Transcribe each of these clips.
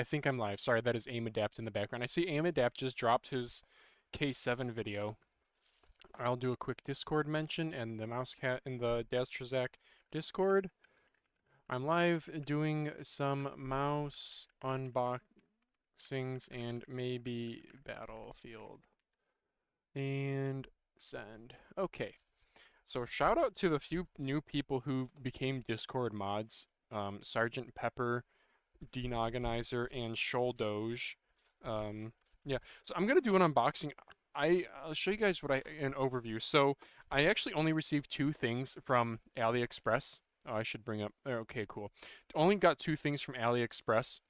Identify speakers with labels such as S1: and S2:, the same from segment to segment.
S1: I think I'm live. Sorry, that is Aim Adapt in the background. I see Aim Adapt just dropped his K7 video. I'll do a quick Discord mention and the Mouse Cat in the Daz Trzak Discord. I'm live doing some mouse unboxings and maybe Battlefield. And send. Okay. So shout out to the few new people who became Discord mods. Sergeant Pepper, Dean Organizer, and Shoal Doge. Yeah, so I'm gonna do an unboxing. I'll show you guys an overview. So I actually only received two things from AliExpress. Oh, I should bring up. Okay, cool. Only got two things from AliExpress.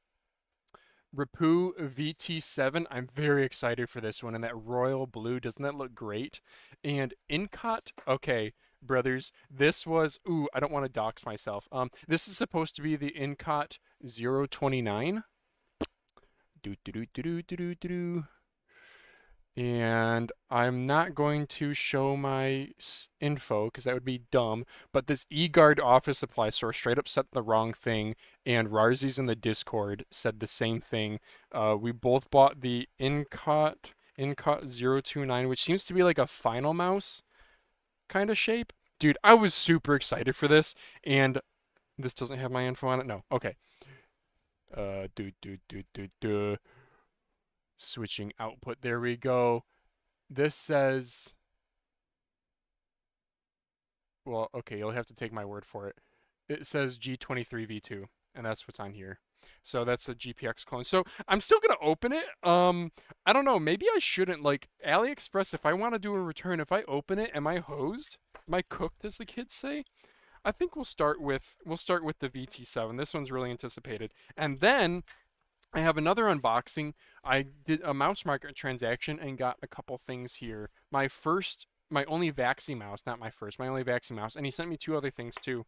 S1: Rapoo VT7. I'm very excited for this one. And that royal blue, doesn't that look great? And Incot. Okay, brothers. This was. Ooh, I don't want to dox myself. This is supposed to be the Incot 029. Do do do do do do do do. And I'm not going to show my info because that would be dumb. But this eGuard office supply store straight up said the wrong thing, and Rarzi's in the Discord said the same thing. We both bought the Incot 029, which seems to be like a Final Mouse kind of shape. Dude, I was super excited for this, and this doesn't have my info on it. No, okay. Switching output. There we go. This says, well, okay, you'll have to take my word for it. It says G23V2, and that's what's on here. So that's a GPX clone. So I'm still gonna open it. I don't know. Maybe I shouldn't. Like AliExpress, if I want to do a return, if I open it, am I hosed? Am I cooked, as the kids say? I think we'll start with the VT7. This one's really anticipated, and then I have another unboxing. I did a mouse market transaction and got a couple things here. My only Vaxi mouse, not my first, my only Vaxi mouse, and he sent me two other things too.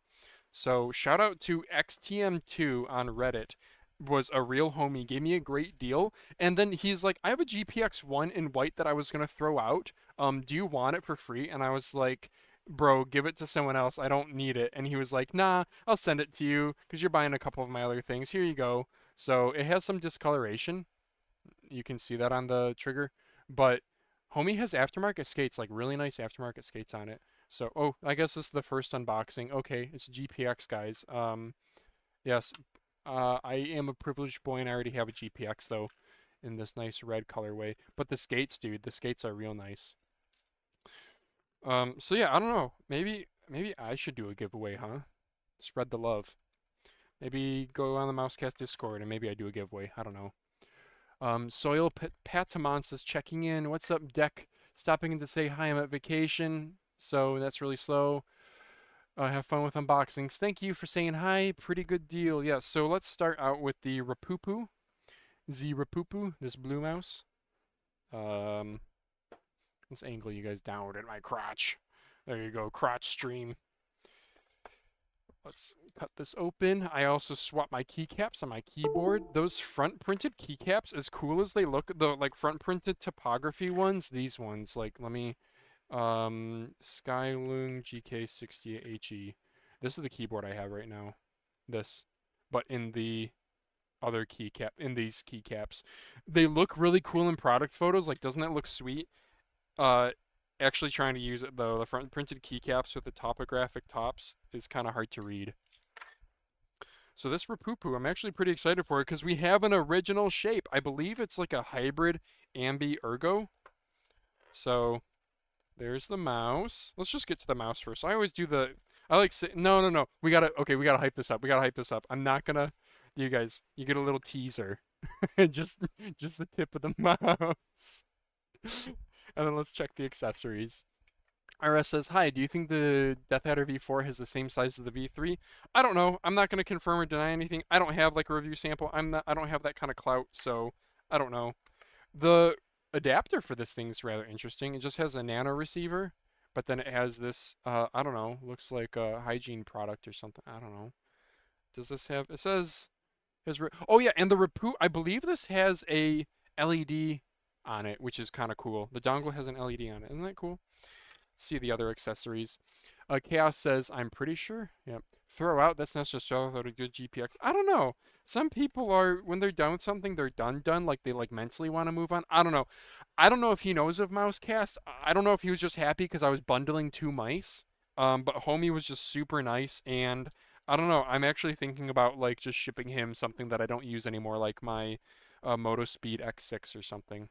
S1: So shout out to XTM2 on Reddit. Was a real homie, gave me a great deal, and then he's like, I have a GPX1 in white that I was gonna throw out. Do you want it for free? And I was like, bro, give it to someone else. I don't need it. And he was like, nah, I'll send it to you because you're buying a couple of my other things. Here you go. So it has some discoloration. You can see that on the trigger. But homie has aftermarket skates, like really nice aftermarket skates on it. So, oh, I guess this is the first unboxing. Okay, it's GPX, guys. Yes, I am a privileged boy and I already have a GPX though in this nice red colorway. But the skates, dude, the skates are real nice. So yeah, I don't know. Maybe I should do a giveaway, huh? Spread the love. Maybe go on the Mousecast Discord and maybe I do a giveaway. I don't know. Soil Patamon says checking in. What's up, Deck? Stopping in to say hi. I'm at vacation, so that's really slow. Have fun with unboxings. Thank you for saying hi. Pretty good deal. Yeah, so let's start out with the Rapupu. Rapupu, this blue mouse. Let's angle you guys downward at my crotch. There you go, crotch stream. Let's cut this open. I also swapped my keycaps on my keyboard. Those front printed keycaps, as cool as they look, the like front printed topography ones, these ones, like let me Skylung GK68HE. This is the keyboard I have right now. This. But in the other keycap, in these keycaps. They look really cool in product photos, like doesn't that look sweet? Actually trying to use it though, the front printed keycaps with the topographic tops is kind of hard to read. So this Rapupu, I'm actually pretty excited for it because we have an original shape. I believe it's like a hybrid Ambi Ergo. So there's the mouse. Let's just get to the mouse first. I always do no. We gotta hype this up. We gotta hype this up. I'm not gonna, you guys, you get a little teaser. just the tip of the mouse. And then let's check the accessories. RS says, hi, do you think the Death Adder V4 has the same size as the V3? I don't know. I'm not going to confirm or deny anything. I don't have like a review sample. I don't have that kind of clout, so I don't know. The adapter for this thing is rather interesting. It just has a nano receiver, but then it has this, I don't know, looks like a hygiene product or something. I don't know. Does this have, it says, oh yeah, and the Rapu, I believe this has a LED on it, which is kind of cool. The dongle has an LED on it. Isn't that cool? Let's see the other accessories. Chaos says, I'm pretty sure. Yep. Throw out, that's not just a good GPX. I don't know. Some people are when they're done with something, they're done. Like they like mentally want to move on. I don't know. I don't know if he knows of Mousecast. I don't know if he was just happy because I was bundling two mice. But Homie was just super nice, and I don't know. I'm actually thinking about like just shipping him something that I don't use anymore, like my Moto Speed X6 or something.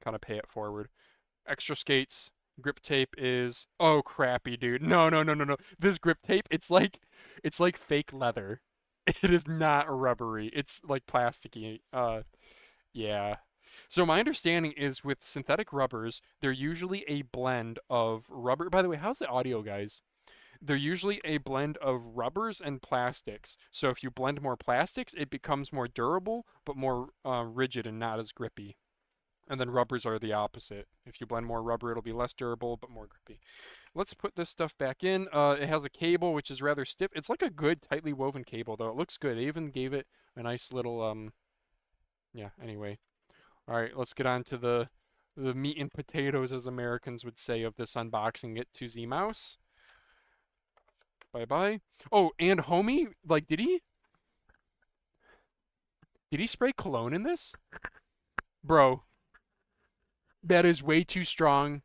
S1: Kind of pay it forward. Extra skates. Grip tape is oh crappy, dude. No, no, no, no, no. This grip tape, it's like fake leather. It is not rubbery. It's like plasticky. Yeah. So my understanding is with synthetic rubbers, they're usually a blend of rubber. By the way, how's the audio, guys? They're usually a blend of rubbers and plastics. So if you blend more plastics, it becomes more durable, but more rigid and not as grippy. And then rubbers are the opposite. If you blend more rubber, it'll be less durable, but more grippy. Let's put this stuff back in. It has a cable, which is rather stiff. It's like a good, tightly woven cable, though. It looks good. They even gave it a nice little, yeah, anyway. All right, let's get on to the meat and potatoes, as Americans would say, of this unboxing. Get to Z Mouse. Bye-bye. Oh, and Homie, like, did he spray cologne in this? Bro, that is way too strong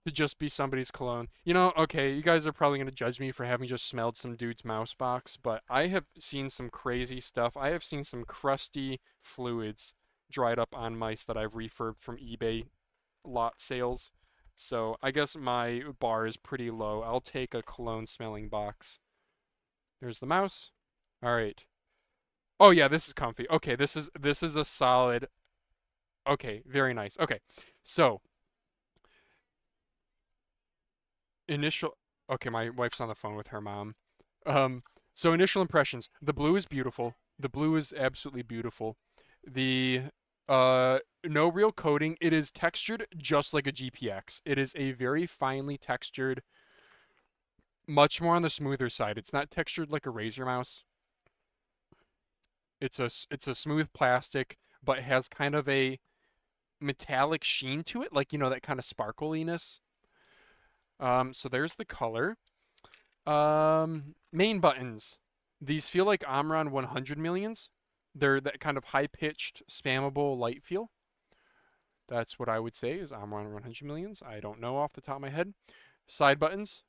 S1: to just be somebody's cologne. You know, okay, you guys are probably going to judge me for having just smelled some dude's mouse box, but I have seen some crazy stuff. I have seen some crusty fluids dried up on mice that I've refurbed from eBay lot sales. So I guess my bar is pretty low. I'll take a cologne smelling box. There's the mouse. All right. Oh yeah, this is comfy. Okay, this is a solid. Okay, very nice. Okay. So, initial okay, my wife's on the phone with her mom. Um, so initial impressions. The blue is beautiful. The blue is absolutely beautiful. The no real coating. It is textured just like a GPX. It is a very finely textured, much more on the smoother side. It's not textured like a Razor mouse. It's a smooth plastic, but has kind of a metallic sheen to it, like you know that kind of sparkliness. So there's the color. Main buttons. These feel like Omron 100 millions. They're that kind of high-pitched, spammable light feel. That's what I would say is Omron 100 millions. I don't know off the top of my head. Side buttons,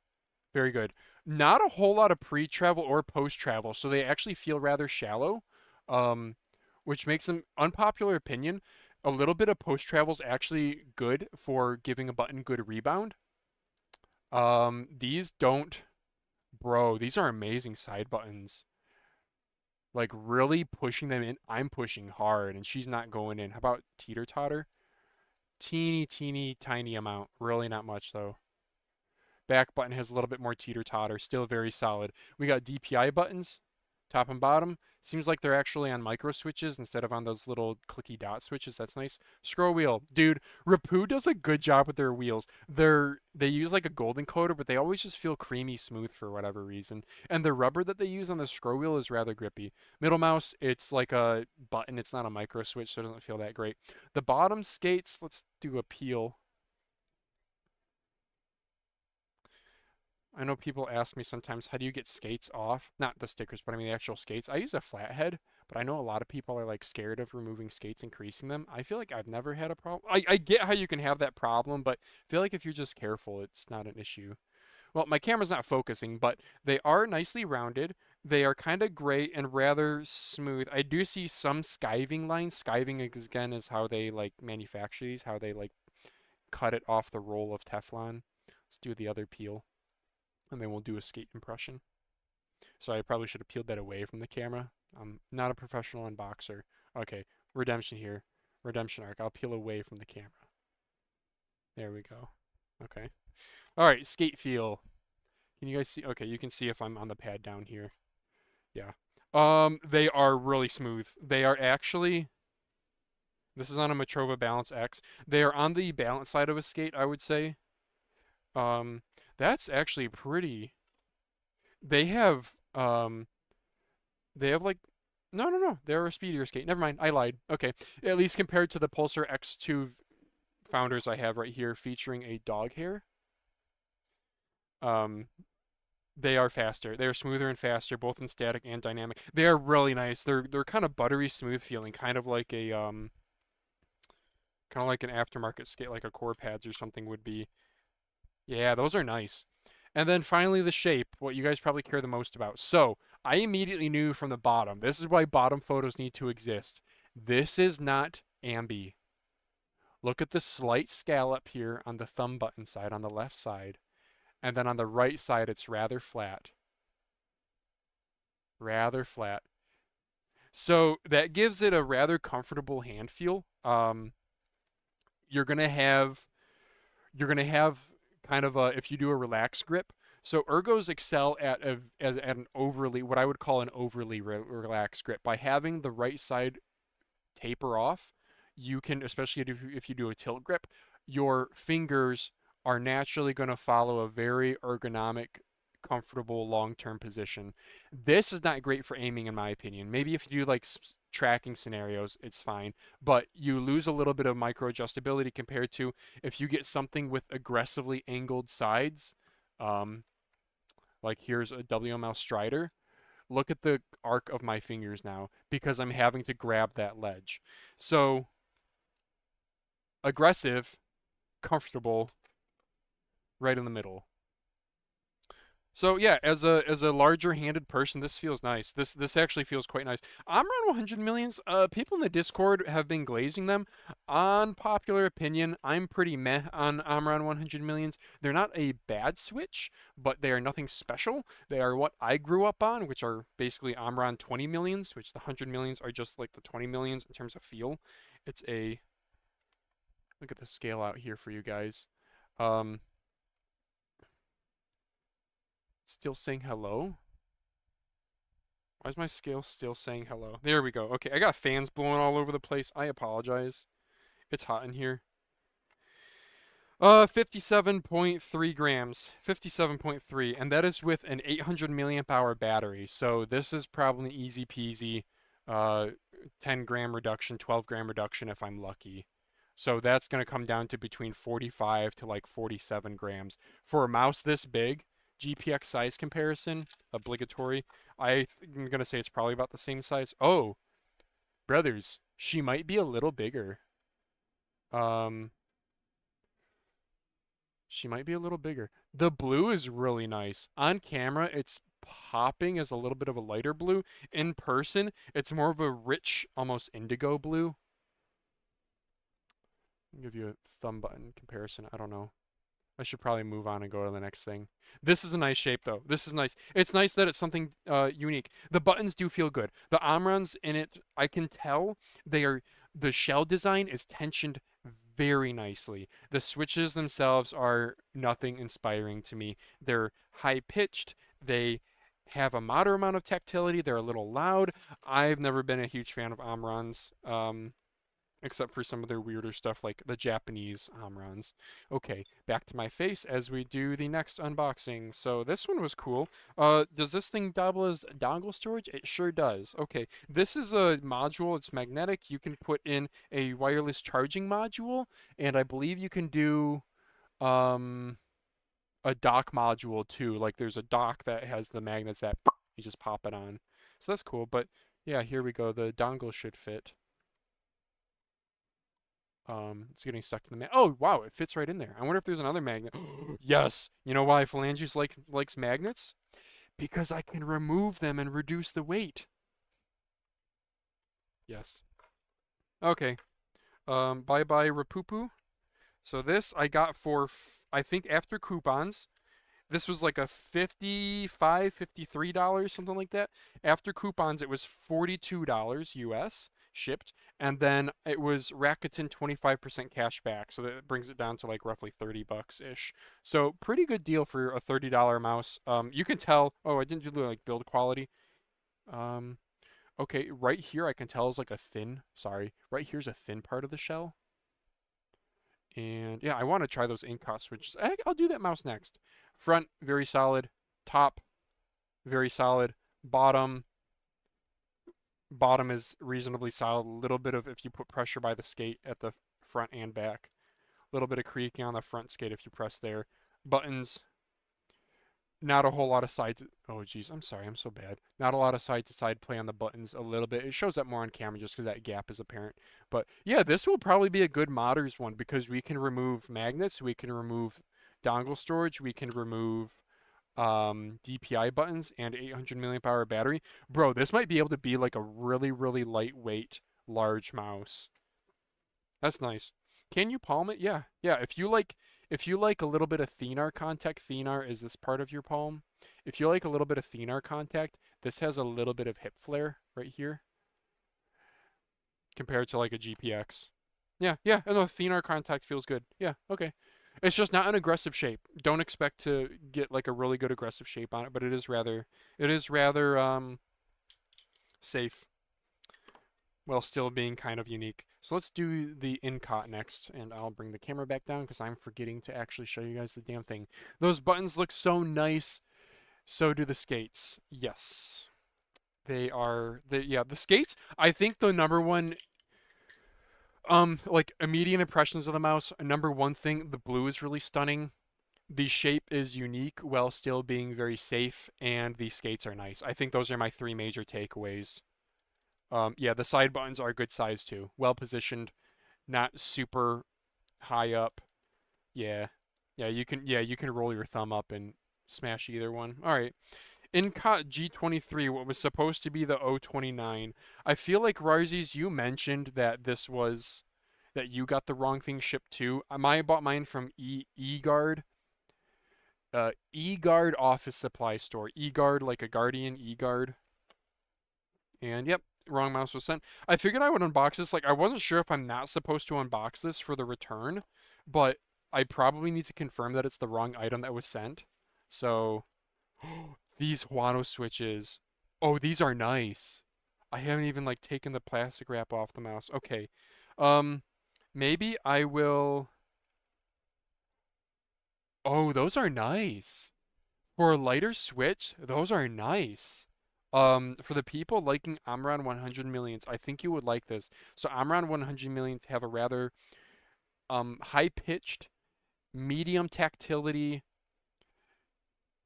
S1: very good. Not a whole lot of pre-travel or post-travel, so they actually feel rather shallow, um, which makes them unpopular opinion. A little bit of post-travel is actually good for giving a button good rebound. These don't, bro, these are amazing side buttons. Like really pushing them in. I'm pushing hard and she's not going in. How about teeter totter? Teeny, teeny, tiny amount. Really not much though. Back button has a little bit more teeter totter. Still very solid. We got DPI buttons, top and bottom. Seems like they're actually on micro switches instead of on those little clicky dot switches. That's nice. Scroll wheel. Dude, Rapoo does a good job with their wheels. They use like a golden coater, but they always just feel creamy smooth for whatever reason. And the rubber that they use on the scroll wheel is rather grippy. Middle mouse, it's like a button. It's not a micro switch, so it doesn't feel that great. The bottom skates, let's do a peel. I know people ask me sometimes, how do you get skates off? Not the stickers, but I mean the actual skates. I use a flathead, but I know a lot of people are like scared of removing skates and creasing them. I feel like I've never had a problem. I get how you can have that problem, but I feel like if you're just careful, it's not an issue. Well, my camera's not focusing, but they are nicely rounded. They are kind of gray and rather smooth. I do see some skiving lines. Skiving again is how they like manufacture these, how they like cut it off the roll of Teflon. Let's do the other peel and then we'll do a skate impression. So I probably should have peeled that away from the camera. I'm not a professional unboxer. Okay, redemption here. Redemption arc. I'll peel away from the camera. There we go. Okay. All right, skate feel. Can you guys see? Okay, you can see if I'm on the pad down here. Yeah. They are really smooth. They are actually, this is on a Matrova Balance X. They are on the balance side of a skate, I would say. Um, that's actually pretty. They have they have like no no no they're a speedier skate. Never mind, I lied. Okay, at least compared to the Pulsar X2 founders I have right here featuring a dog hair. Um, They are faster. They are smoother and faster, both in static and dynamic. They are really nice. They're kind of buttery smooth feeling, kind of like an aftermarket skate, like a core pads or something would be. Yeah, those are nice. And then finally the shape, what you guys probably care the most about. So I immediately knew from the bottom. This is why bottom photos need to exist. This is not ambi. Look at the slight scallop here on the thumb button side on the left side. And then on the right side, it's rather flat. Rather flat. So that gives it a rather comfortable hand feel. You're gonna have you're gonna have kind of a if you do a relaxed grip. So ergos excel at an overly what I would call an overly relaxed grip by having the right side taper off. You can, especially if you do a tilt grip, your fingers are naturally going to follow a very ergonomic, comfortable long-term position. This is not great for aiming, in my opinion. Maybe if you do like tracking scenarios, it's fine, but you lose a little bit of micro adjustability compared to if you get something with aggressively angled sides. Um, like here's a WML Strider. Look at the arc of my fingers now because I'm having to grab that ledge. So aggressive, comfortable, right in the middle. So yeah, as a larger handed person, this feels nice. This actually feels quite nice. Omron 100 millions. People in the Discord have been glazing them. On popular opinion, I'm pretty meh on Omron 100 millions. They're not a bad switch, but they are nothing special. They are what I grew up on, which are basically Omron 20 millions, which the 100 millions are just like the 20 millions in terms of feel. It's a look at the scale out here for you guys. Um, Still saying hello? Why is my scale still saying hello? There we go. Okay, I got fans blowing all over the place. I apologize. It's hot in here. 57.3 grams. 57.3, and that is with an 800 milliamp hour battery. So this is probably easy peasy. 10 gram reduction, 12 gram reduction if I'm lucky. So that's going to come down to between 45 to like 47 grams. For a mouse this big, GPX size comparison, obligatory. I'm going to say it's probably about the same size. Oh, brothers, she might be a little bigger. Um, she might be a little bigger. The blue is really nice. On camera, it's popping as a little bit of a lighter blue. In person, it's more of a rich, almost indigo blue. I'll give you a thumb button comparison. I don't know. I should probably move on and go to the next thing. This is a nice shape, though. This is nice. It's nice that it's something unique. The buttons do feel good. The Omrons in it, I can tell they are. The shell design is tensioned very nicely. The switches themselves are nothing inspiring to me. They're high pitched. They have a moderate amount of tactility. They're a little loud. I've never been a huge fan of Omrons. Except for some of their weirder stuff like the Japanese Omrons. Okay, back to my face as we do the next unboxing. So this one was cool. Does this thing double as dongle storage? It sure does. Okay, this is a module. It's magnetic. You can put in a wireless charging module, and I believe you can do um, a dock module too. Like there's a dock that has the magnets that you just pop it on. So that's cool. But yeah, here we go. The dongle should fit. It's getting stuck to the magnet. Oh, wow, it fits right in there. I wonder if there's another magnet. Yes. You know why Phalanges likes magnets? Because I can remove them and reduce the weight. Yes. Okay. Bye-bye Rapupu. So this I got for, I think after coupons, this was like a $53, something like that. After coupons, it was $42 US shipped, and then it was Rakuten 25% cash back, so that brings it down to like roughly 30 bucks ish. So pretty good deal for a $30 mouse. You can tell. Oh, I didn't do like build quality. Um, okay, right here I can tell is like a thin. Sorry, right here's a thin part of the shell. And yeah, I want to try those InCOS switches. I'll do that mouse next. Front, very solid. Top, very solid. Bottom, bottom is reasonably solid. A little bit of if you put pressure by the skate at the front and back. A little bit of creaking on the front skate if you press there. Buttons, Not a whole lot of side to, oh geez, I'm sorry, I'm so bad. Not a lot of side to side play on the buttons a little bit. It shows up more on camera just because that gap is apparent. But yeah, this will probably be a good modders one because we can remove magnets, we can remove dongle storage, we can remove DPI buttons and 800 milliamp hour battery. Bro, this might be able to be like a really, really lightweight large mouse. That's nice. Can you palm it? Yeah. Yeah, if you like a little bit of thenar contact, thenar is this part of your palm. If you like a little bit of thenar contact, this has a little bit of hip flare right here compared to like a GPX. Yeah, yeah, no, thenar contact feels good. Yeah, okay. It's just not an aggressive shape. Don't expect to get like a really good aggressive shape on it, but it is rather safe while still being kind of unique. So let's do the incot next, and I'll bring the camera back down because I'm forgetting to actually show you guys the damn thing. Those buttons look so nice. So do the skates. Yes. They are yeah, the skates, I think the number one like immediate impressions of the mouse, number one thing, the blue is really stunning. The shape is unique while still being very safe, and the skates are nice. I think those are my three major takeaways. Yeah, the side buttons are good size too. Well positioned, not super high up. Yeah. Yeah, you can roll your thumb up and smash either one. All right. Incot G23, what was supposed to be the O29. I feel like Rarzies, you mentioned that this was that you got the wrong thing shipped too. I bought mine from eGuard, eGuard office supply store. eGuard like a guardian, eGuard. And yep, wrong mouse was sent. I figured I would unbox this. Like, I wasn't sure if I'm not supposed to unbox this for the return, but I probably need to confirm that it's the wrong item that was sent. So, these Huano switches. Oh, these are nice. I haven't even like taken the plastic wrap off the mouse. Okay. Um, maybe I will. Oh, those are nice. For a lighter switch, those are nice. For the people liking Omron 100 millions, I think you would like this. So Omron 100 millions have a rather high-pitched, medium tactility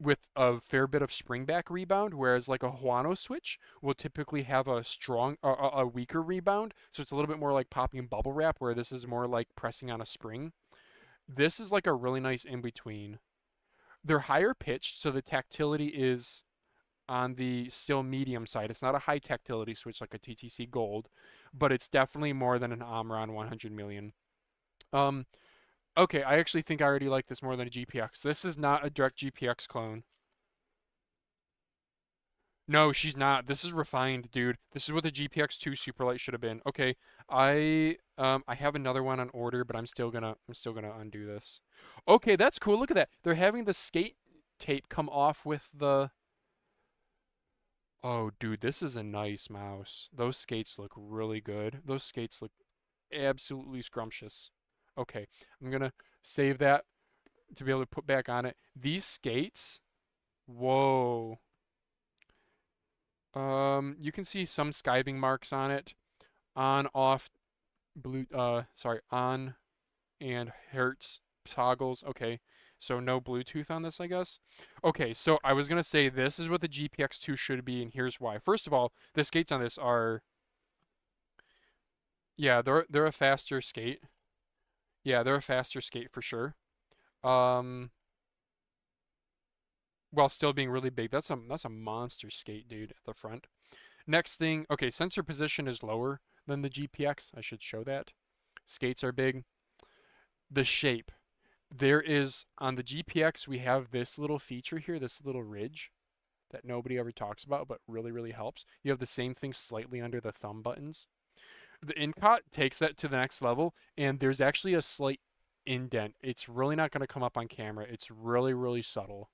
S1: with a fair bit of springback rebound, whereas like a Huano switch will typically have a strong, a weaker rebound. So it's a little bit more like popping bubble wrap, where this is more like pressing on a spring. This is like a really nice in between. They're higher pitched, so the tactility is on the still medium side. It's not a high tactility switch like a TTC Gold, but it's definitely more than an Omron 100 million. Um, okay, I actually think I already like this more than a GPX. This is not a direct GPX clone. No, she's not. This is refined, dude. This is what the GPX2 Superlight should have been. Okay, I have another one on order, but I'm still gonna undo this. Okay, that's cool. Look at that. They're having the skate tape come off with the. Oh, dude, this is a nice mouse. Those skates look really good. Those skates look absolutely scrumptious. Okay, I'm gonna save that to be able to put back on it. These skates, whoa. You can see some skiving marks on it. On, off, blue, sorry, on and Hertz toggles. Okay, so no Bluetooth on this, I guess. Okay, so I was gonna say this is what the GPX2 should be, and here's why. First of all, the skates on this are, yeah, they're a faster skate. Yeah, they're a faster skate for sure. Um, while still being really big. That's a monster skate, dude, at the front. Next thing, okay, sensor position is lower than the GPX. I should show that. Skates are big. The shape. There is, on the GPX, we have this little feature here, this little ridge that nobody ever talks about, but really, really helps. You have the same thing slightly under the thumb buttons. The Incot takes that to the next level, and there's actually a slight indent. It's really not going to come up on camera. It's really, really subtle.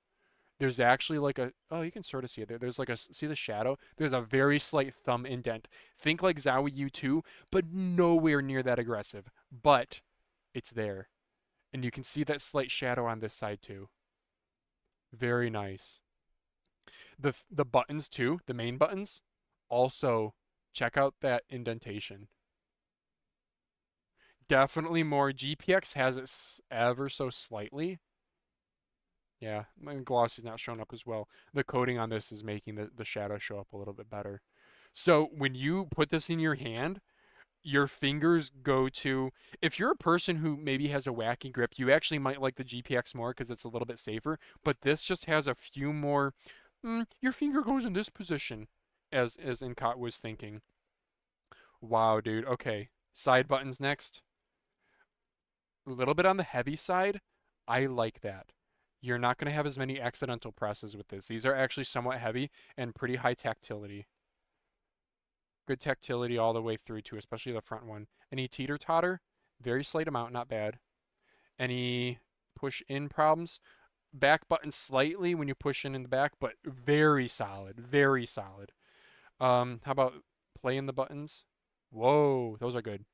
S1: There's actually like a, oh, you can sort of see it there. There's like a, see the shadow? There's a very slight thumb indent. Think like Zowie U2, but nowhere near that aggressive. But it's there. And you can see that slight shadow on this side too. Very nice. The buttons too, the main buttons, also check out that indentation. Definitely more. GPX has it ever so slightly. Yeah, my glossy's not showing up as well. The coating on this is making the shadow show up a little bit better. So when you put this in your hand, your fingers go to, if you're a person who maybe has a wacky grip, you actually might like the GPX more because it's a little bit safer, but this just has a few more, your finger goes in this position, as Incot was thinking. Wow, dude. Okay. Side buttons next. A little bit on the heavy side. I like that. You're not going to have as many accidental presses with this. These are actually somewhat heavy and pretty high tactility. Good tactility all the way through too, especially the front one. Any teeter-totter? Very slight amount, not bad. Any push-in problems? Back button slightly when you push in the back, but very solid, very solid. How about playing the buttons? Whoa, those are good.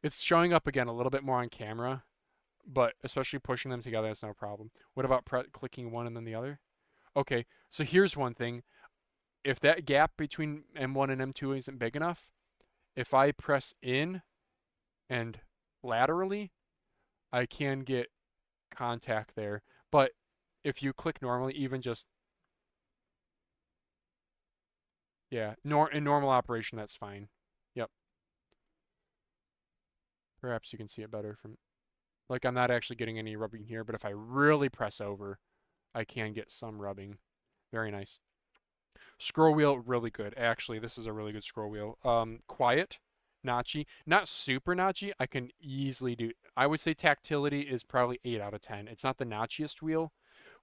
S1: It's showing up again a little bit more on camera, but especially pushing them together, that's no problem. What about clicking one and then the other? Okay, so here's one thing. If that gap between M1 and M2 isn't big enough, if I press in and laterally, I can get contact there. But if you click normally, even just, yeah, in normal operation, that's fine. Yep. Perhaps you can see it better from, like, I'm not actually getting any rubbing here, but if I really press over, I can get some rubbing. Very nice. Scroll wheel, really good. Actually, this is a really good scroll wheel. Quiet, notchy, not super notchy. I can easily do. I would say tactility is probably 8 out of 10. It's not the notchiest wheel.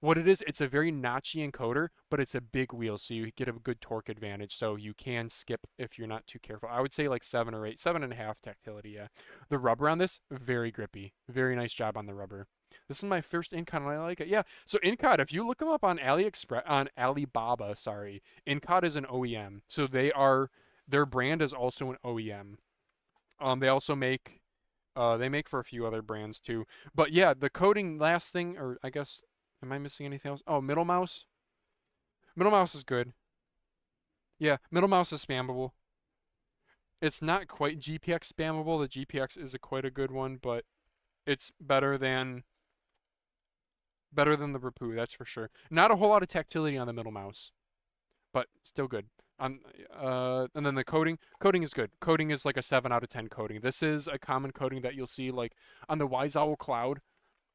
S1: What it is, it's a very notchy encoder, but it's a big wheel, so you get a good torque advantage. So you can skip if you're not too careful. I would say like 7 or 8, 7.5 tactility. Yeah, the rubber on this very grippy. Very nice job on the rubber. This is my first Incon and I like it. Yeah. So Incon, if you look them up on AliExpress, on Alibaba, sorry, Incon is an OEM. So their brand is also an OEM. They also make they make for a few other brands too. But yeah, the coating last thing, or I guess, am I missing anything else? Oh, middle mouse. Middle mouse is good. Yeah, middle mouse is spammable. It's not quite GPX spammable. The GPX is quite a good one, but it's better than the Rapu, that's for sure. Not a whole lot of tactility on the middle mouse, but still good. On and then the coating is good. Coating is like a 7 out of 10 coating. This is a common coating that you'll see like on the Wise Owl Cloud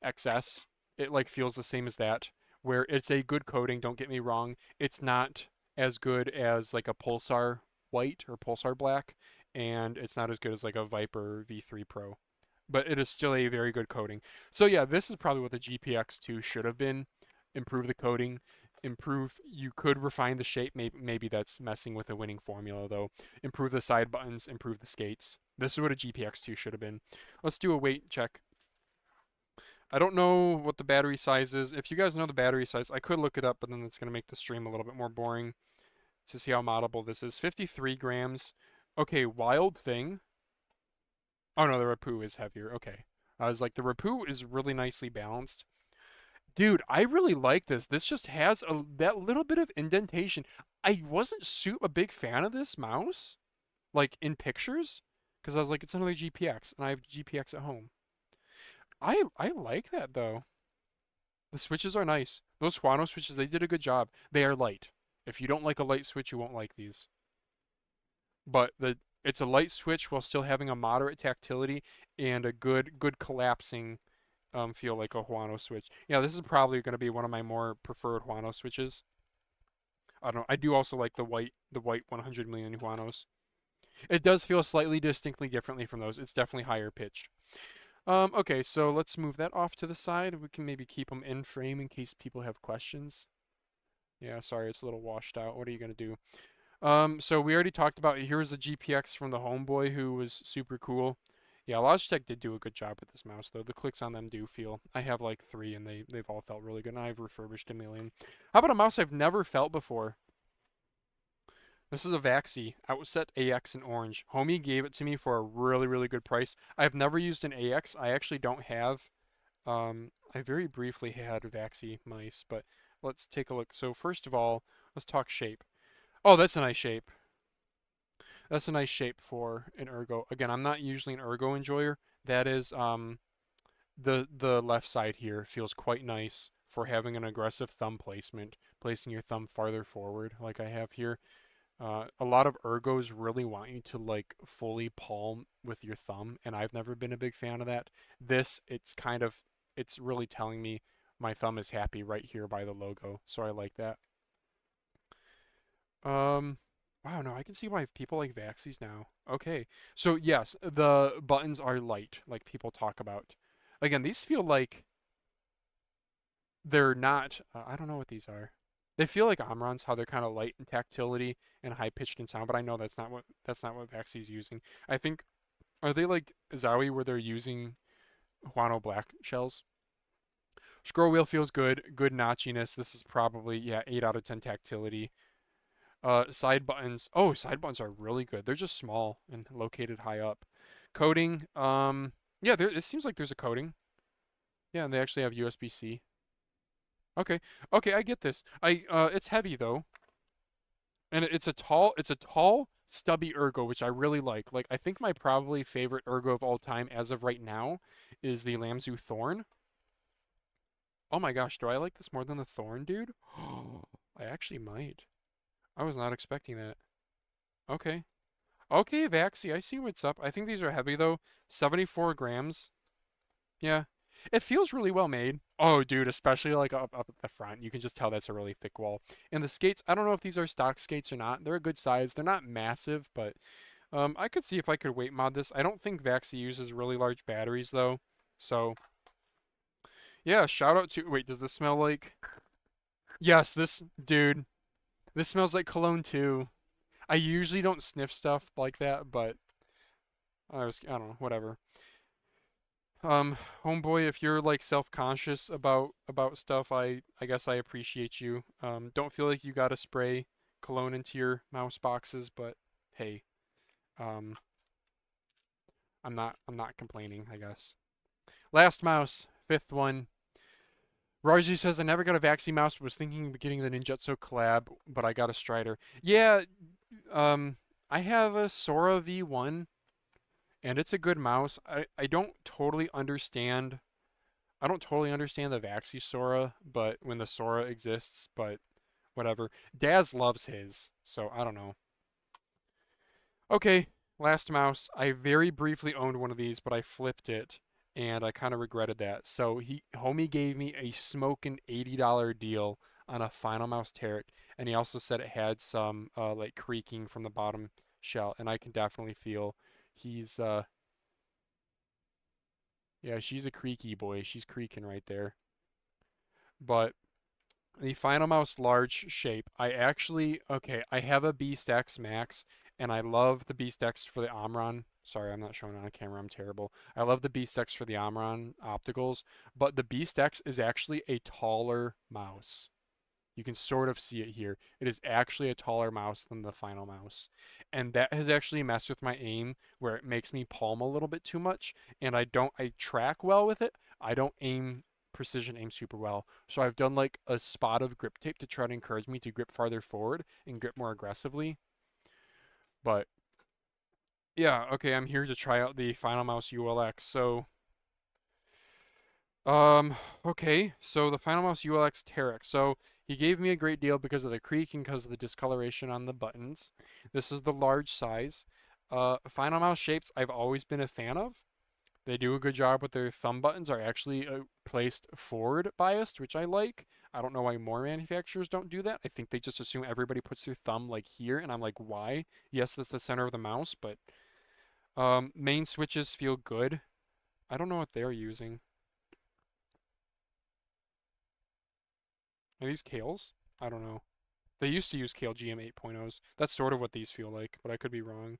S1: XS. It like feels the same as that, where it's a good coating. Don't get me wrong. It's not as good as like a Pulsar White or Pulsar Black, and it's not as good as like a Viper V3 Pro, but it is still a very good coating. So yeah, this is probably what the GPX2 should have been. Improve the coating, improve. You could refine the shape. Maybe that's messing with the winning formula though. Improve the side buttons, improve the skates. This is what a GPX2 should have been. Let's do a weight check. I don't know what the battery size is. If you guys know the battery size, I could look it up, but then it's going to make the stream a little bit more boring to see how moddable this is. 53 grams. Okay, wild thing. Oh no, the Rapu is heavier. Okay. I was like, the Rapu is really nicely balanced. Dude, I really like this. This just has that little bit of indentation. I wasn't a big fan of this mouse, like in pictures, because I was like, it's another GPX, and I have GPX at home. I like that though. The switches are nice. Those Huano switches, they did a good job. They are light. If you don't like a light switch, you won't like these. But it's a light switch while still having a moderate tactility and a good collapsing feel like a Huano switch. Yeah, this is probably going to be one of my more preferred Huano switches. I don't know. I do also like the white 100 million Huanos. It does feel slightly distinctly differently from those. It's definitely higher pitched. Okay, so let's move that off to the side. We can maybe keep them in frame in case people have questions. Yeah, sorry, it's a little washed out. What are you gonna do? So we already talked about, here's the GPX from the homeboy who was super cool. Yeah, Logitech did do a good job with this mouse though. The clicks on them do feel. I have like 3 and they've all felt really good, and I've refurbished a million. How about a mouse I've never felt before? This is a Vaxi Outset AX in orange. Homie gave it to me for a really good price. I've never used an AX. I actually don't have. I very briefly had Vaxi mice, but let's take a look. So first of all, let's talk shape. Oh, that's a nice shape. That's a nice shape for an ergo. Again, I'm not usually an ergo enjoyer. That is the left side here feels quite nice for having an aggressive thumb placement, placing your thumb farther forward like I have here. A lot of ergos really want you to like fully palm with your thumb, and I've never been a big fan of that. This, it's really telling me my thumb is happy right here by the logo, so I like that. Um, wow, no, I can see why people like Vaxies now. Okay, so yes, the buttons are light, like people talk about. Again, these feel like they're not. I don't know what these are. They feel like Omrons, how they're kind of light in tactility and high pitched in sound, but I know that's not what Vaxie's using. I think are they like Zowie where they're using Huano black shells? Scroll wheel feels good, good notchiness. This is probably yeah 8 out of 10 tactility. Side buttons. Oh, side buttons are really good. They're just small and located high up. Coding. Yeah, it seems like there's a coding. Yeah, and they actually have USB-C. Okay, okay, I get this. It's heavy though, and it's a tall, stubby ergo, which I really like. Like, I think my probably favorite ergo of all time, as of right now, is the Lamzu Thorn. Oh my gosh, do I like this more than the Thorn, dude? I actually might. I was not expecting that. Okay. Okay, Vaxi, I see what's up. I think these are heavy though. 74 grams. Yeah. It feels really well made. Oh, dude, especially like up at the front. You can just tell that's a really thick wall. And the skates, I don't know if these are stock skates or not. They're a good size. They're not massive, but I could see if I could weight mod this. I don't think Vaxi uses really large batteries though. So, yeah, shout out to wait, does this smell like yes, this dude. This smells like cologne too. I usually don't sniff stuff like that, but I don't know, whatever. Um, Homeboy, if you're like self-conscious about stuff, I guess I appreciate you. Don't feel like you gotta spray cologne into your mouse boxes, but hey, um, I'm not complaining, I guess. Last mouse, fifth one. Raji says I never got a Vaxi mouse, but was thinking of getting the Ninjutsu collab, but I got a Strider. Yeah, I have a Sora V1 and it's a good mouse. I don't totally understand the Vaxi Sora, but when the Sora exists, but whatever. Daz loves his, so I don't know. Okay, last mouse. I very briefly owned one of these, but I flipped it and I kind of regretted that. So homie gave me a smoking $80 deal on a Final Mouse Tarek, and he also said it had some like creaking from the bottom shell, and I can definitely feel he's yeah, she's a creaky boy. She's creaking right there. But the Final Mouse large shape, okay, I have a Beast X Max, and I love the Beast X for the Omron. Sorry, I'm not showing it on camera. I'm terrible. I love the Beast X for the Omron opticals, but the Beast X is actually a taller mouse. You can sort of see it here. It is actually a taller mouse than the Final Mouse. And that has actually messed with my aim where it makes me palm a little bit too much. And I track well with it. I don't precision aim super well. So I've done like a spot of grip tape to try to encourage me to grip farther forward and grip more aggressively. But yeah, okay, I'm here to try out the Final Mouse ULX. Um, okay, so the Final Mouse ULX Terex. So he gave me a great deal because of the creak and because of the discoloration on the buttons. This is the large size. Final Mouse shapes I've always been a fan of. They do a good job with their thumb buttons are actually placed forward biased, which I like. I don't know why more manufacturers don't do that. I think they just assume everybody puts their thumb like here, and I'm like, why? Yes, that's the center of the mouse, but main switches feel good. I don't know what they're using. Are these Kales? I don't know. They used to use Kale GM 8.0s. That's sort of what these feel like, but I could be wrong.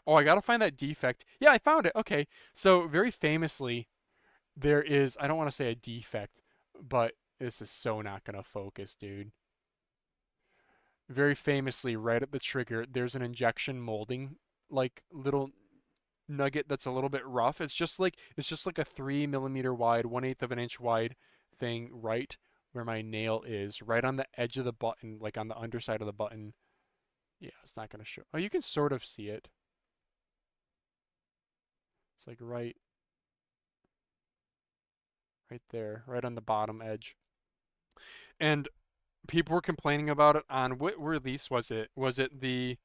S1: Oh, I gotta find that defect. Yeah, I found it. Okay. So, very famously, there is, I don't want to say a defect, but this is so not gonna focus, dude. Very famously, right at the trigger, there's an injection molding, like little nugget that's a little bit rough. It's just like a 3 millimeter wide, 1/8 of an inch wide thing right where my nail is, right on the edge of the button, like on the underside of the button. Yeah, it's not gonna show. Oh, you can sort of see it. It's like right there, right on the bottom edge. And people were complaining about it on what release was it? Was it the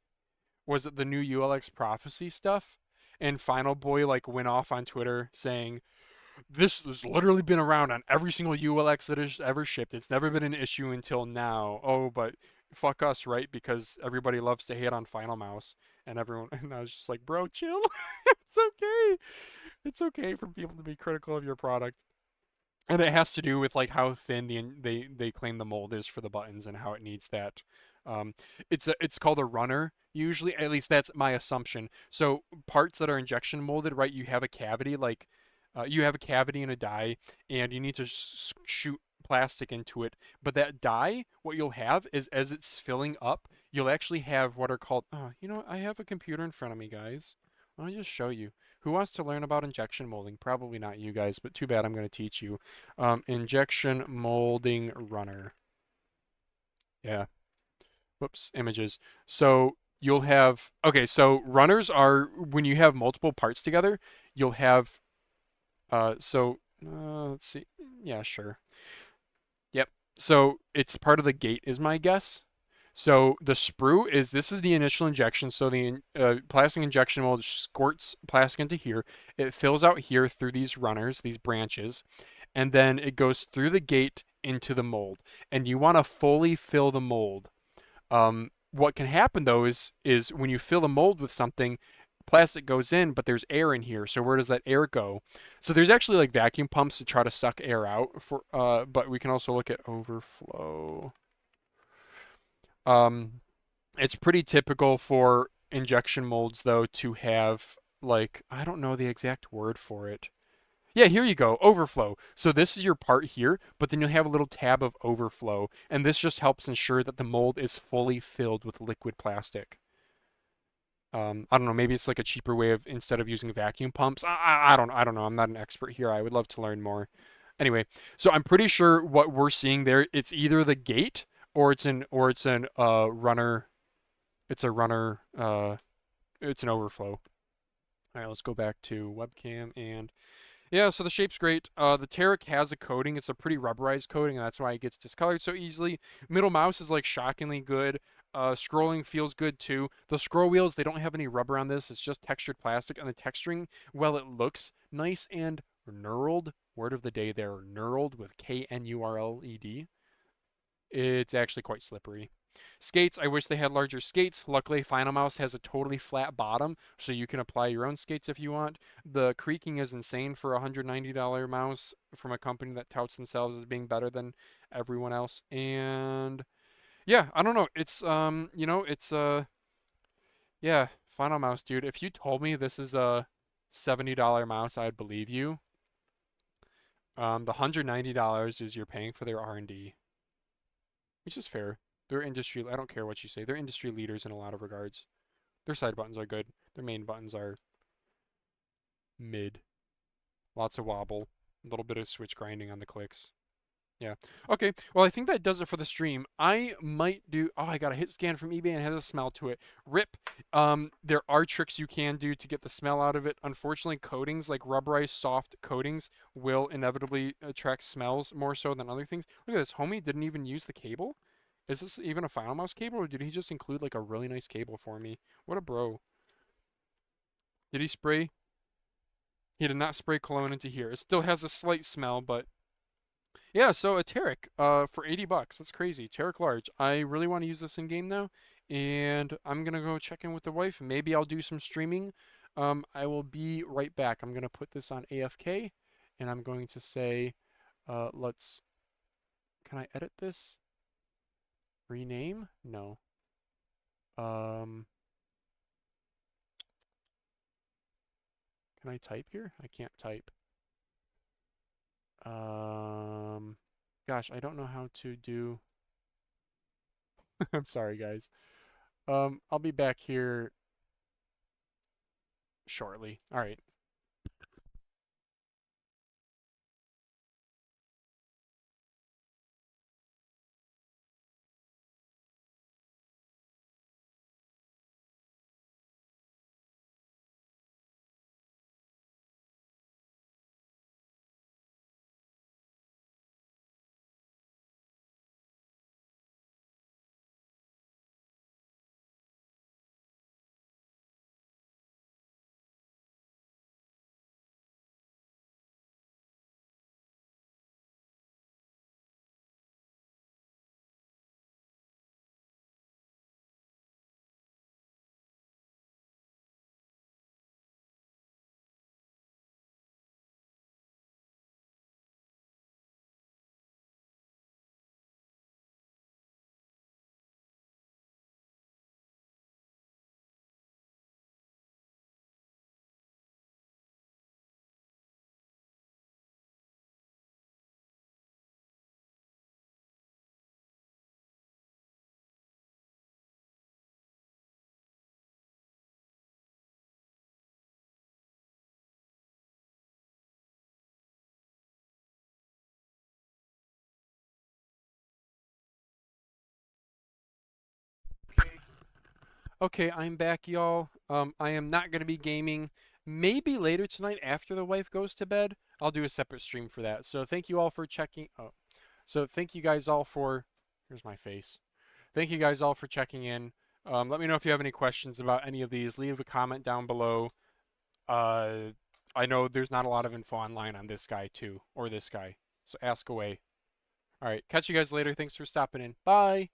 S1: new ULX prophecy stuff? And Final Boy like went off on Twitter saying this has literally been around on every single ULX that has ever shipped. It's never been an issue until now. Oh, but fuck us, right? Because everybody loves to hate on Final Mouse and everyone. And I was just like, bro, chill. It's okay. It's okay for people to be critical of your product. And it has to do with like how thin they claim the mold is for the buttons and how it needs that. Um, it's called a runner usually. At least that's my assumption. So parts that are injection molded, right? You have a cavity in a die, and you need to shoot plastic into it. But that die, what you'll have is as it's filling up, you'll actually have what are called. I have a computer in front of me, guys. Let me just show you. Who wants to learn about injection molding? Probably not you guys, but too bad I'm going to teach you. Injection molding runner. Yeah. Whoops, images. So you'll have, okay, so runners are when you have multiple parts together, you'll have, let's see. Yeah, sure. Yep. So it's part of the gate, is my guess. So the sprue this is the initial injection. So the plastic injection mold squirts plastic into here. It fills out here through these runners, these branches, and then it goes through the gate into the mold. And you want to fully fill the mold. What can happen though is when you fill a mold with something, plastic goes in, but there's air in here. So where does that air go? So there's actually like vacuum pumps to try to suck air out but we can also look at overflow. Um, it's pretty typical for injection molds though to have like I don't know the exact word for it. Yeah, here you go, overflow. So this is your part here, but then you'll have a little tab of overflow, and this just helps ensure that the mold is fully filled with liquid plastic. I don't know, maybe it's like a cheaper way of instead of using vacuum pumps. I don't know. I'm not an expert here. I would love to learn more. Anyway, so I'm pretty sure what we're seeing there, it's either the gate or it's an runner. It's a runner. It's an overflow. All right, let's go back to webcam and yeah, so the shape's great. The Tarek has a coating. It's a pretty rubberized coating, and that's why it gets discolored so easily. Middle mouse is like shockingly good. Scrolling feels good too. The scroll wheels, they don't have any rubber on this. It's just textured plastic, and the texturing, well, it looks nice and knurled. Word of the day there, knurled with Knurled. It's actually quite slippery. Skates, I wish they had larger skates. Luckily, Final Mouse has a totally flat bottom, so you can apply your own skates if you want. The creaking is insane for a $190 mouse from a company that touts themselves as being better than everyone else. And yeah, I don't know. Yeah, Final Mouse, dude. If you told me this is a $70 mouse, I'd believe you. The $190 is you're paying for their R&D, which is fair. They're industry. I don't care what you say. They're industry leaders in a lot of regards. Their side buttons are good. Their main buttons are mid. Lots of wobble. A little bit of switch grinding on the clicks. Yeah. Okay. Well, I think that does it for the stream. I might do. Oh, I got a hit scan from eBay and it has a smell to it. Rip. There are tricks you can do to get the smell out of it. Unfortunately, coatings like rubberized soft coatings will inevitably attract smells more so than other things. Look at this. Homie didn't even use the cable. Is this even a Final Mouse cable, or did he just include like a really nice cable for me? What a bro. Did he spray? He did not spray cologne into here. It still has a slight smell, but yeah, so a Tarek, for 80 bucks. That's crazy. Tarek large. I really want to use this in game now, and I'm gonna go check in with the wife. Maybe I'll do some streaming. I will be right back. I'm gonna put this on AFK, and I'm going to say, let's. Can I edit this? Rename? No. Um, can I type here? I can't type. Um, gosh, I don't know how to do. I'm sorry, guys. I'll be back here shortly. All right. Okay, I'm back, y'all. I am not gonna be gaming. Maybe later tonight after the wife goes to bed. I'll do a separate stream for that. So thank you all for checking. Oh, so thank you guys all for. Here's my face. Thank you guys all for checking in. Let me know if you have any questions about any of these. Leave a comment down below. Uh, I know there's not a lot of info online on this guy too, or this guy. So ask away. All right, catch you guys later. Thanks for stopping in. Bye.